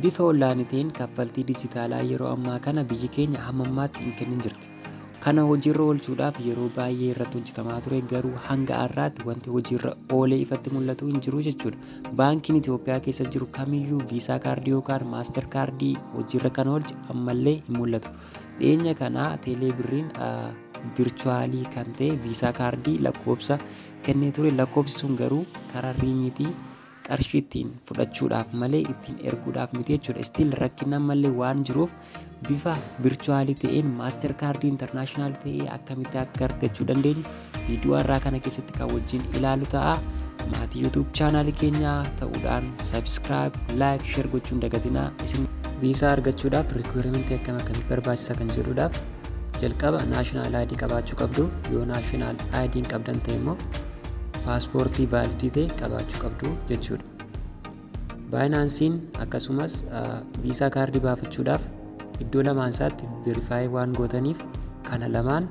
Bifa onlaayiniitiin kaffaltii dijitaalaa yeroo ammaa kana biyyi keenya hamma ammaatti hin kennin jirti. Kana hojiirra oolchuudhaaf yeroo baay'ee irratti hojjetamaa ture, garuu hanga har'aatti wanti hojiirra oolee ifatti mul'atu hin jiru jechuudha. Baankiin Itoophiyaa keessa jiru kamiyyuu viisaa kaardii yookaan maaster kaardii hojiirra kan oolche ammallee hin mul'atu. Dhiyeenya kana teeleebirriin virchuwaalii kan ta'e viisaa kaardii lakkoofsa kennee ture. Lakkoofsi sun garuu karaa riimiitii qarshii ittiin fudhachuudhaaf malee ittiin erguudhaaf miti jechuudha. Stiil rakkinni ammallee waan jiruuf bifa virchuwaalii ta'een maaster kaardii intarnaashinaal ta'ee akkamitti akka argachuu dandeenyu viidiyoo har'aa kana keessatti kan wajjin ilaalu ta'a. Maatii yuutuub chaanaalii keenyaa ta'uudhaan sabskiraayib, laayik, sheer gochuun dagatinaa. Isin viisaa argachuudhaaf riikwiirmentii akkamii barbaachisa kan jedhuudhaaf jalqaba naashinaal aayidii qabaachuu qabdu. Yoo naashinaal aayidiin qabdan ta'e immoo paaspoortii vaalidii ta'e qabaachuu qabdu jechuudha. Baayinaansiin akkasumas viisaa kaardii baafachuudhaaf iddoo lamaan isaatti verifaayii waan gootaniif kana lamaan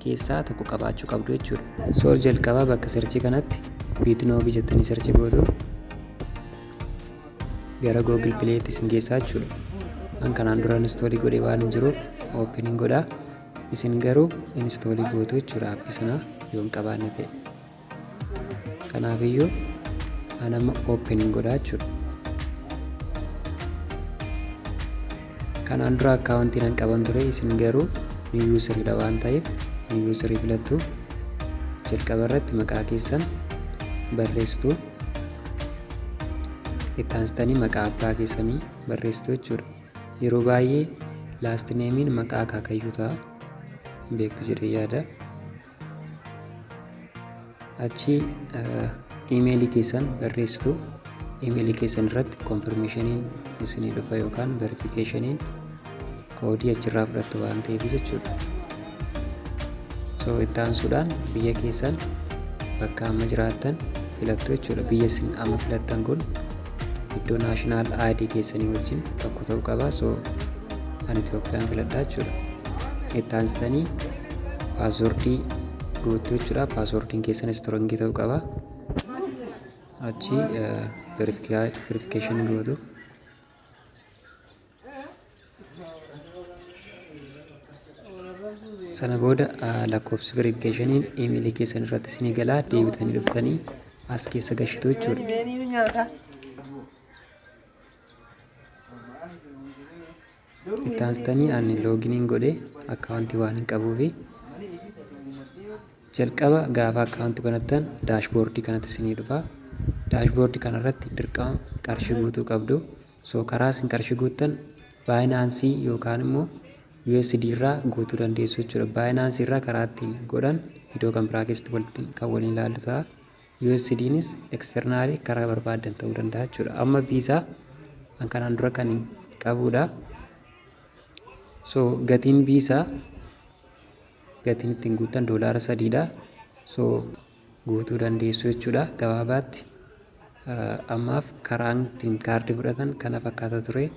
keessaa tokko qabaachuu qabdu jechuudha. Soor jalqabaa bakka sarchii kanatti biitnoobii jettanii sarchii gootu gara googil pileetti isin geessaa jechuudha. Kan kanaan dura instoolii godhee waan hin jiruuf oopiniin godhaa. Isin garuu instoolii gootu jechuudha aappii sana yoo hin qabaanne ta'e. Kanaafiyyuu anama oopiniin godhaa jechuudha. Kanaan dura akkaawuntiin hin qaban ture, isin garuu niw yuuseriidha waan ta'eef niw yuuserii filattu. Jalqaba irratti maqaa keessan barreessitu. Itti aansitanii maqaa abbaa keessanii barreessitu jechuudha. Yeroo baay'ee laast neemiin maqaa akaakayyuu ta'a, beektu jedhee yaada. Achi iimeelii keessan barreessitu. Iimeelii keessan irratti konfirmeeshiniin isinii dhufa yookaan verifikeeshiniin koodii achirraa fudhattu waan ta'eef jechuudha. Itti aansuudhaan biyya keessan bakka amma jiraattan filattu jechuudha. Biyya isin amma filattan kun iddoo naashinaal aayidii keessanii wajjin tokko ta'uu qaba. Ani Itoophiyaan filadhaa jechuudha. Itti aansitanii paaswoordii guutuu jechuudha. Paaswoordiin keessanis istirongii ta'uu qaba. Achi verifikeeshinii gootu. Sana booda lakkoofsi verifikeeshiniin iimeelii keessan irratti isinii galaa, deebitanii dhuftanii as keessa gashitu jechuudha. Itti aansitanii ani looginiin godhee akkaawuntii waan hin qabuufi jalqaba gaafa akkaawuntii banattan daashboordii kanatti isinii dhufa. Daashboordii kanarratti dirqama qarshii guutuu qabdu. Karaa isin qarshii guuttan baayinaansii yookaan immoo USD irraa guutuu dandeessu jechuudha. Baayinaansii irraa karaa ittiin godhan iddoo kan biraa keessatti kan waliin ilaallu ta'a. USDnis eksternaalii karaa barbaadan ta'uu danda'a jechuudha. Amma viisaa kan kanaan dura kan hin qabudha. Gatiin viisaa gatiin ittiin guuttan $3dha. Guutuu dandeessu jechuudha. Gabaabaatti ammaaf karaan ittiin kaardii fudhatan kana fakkaata ture.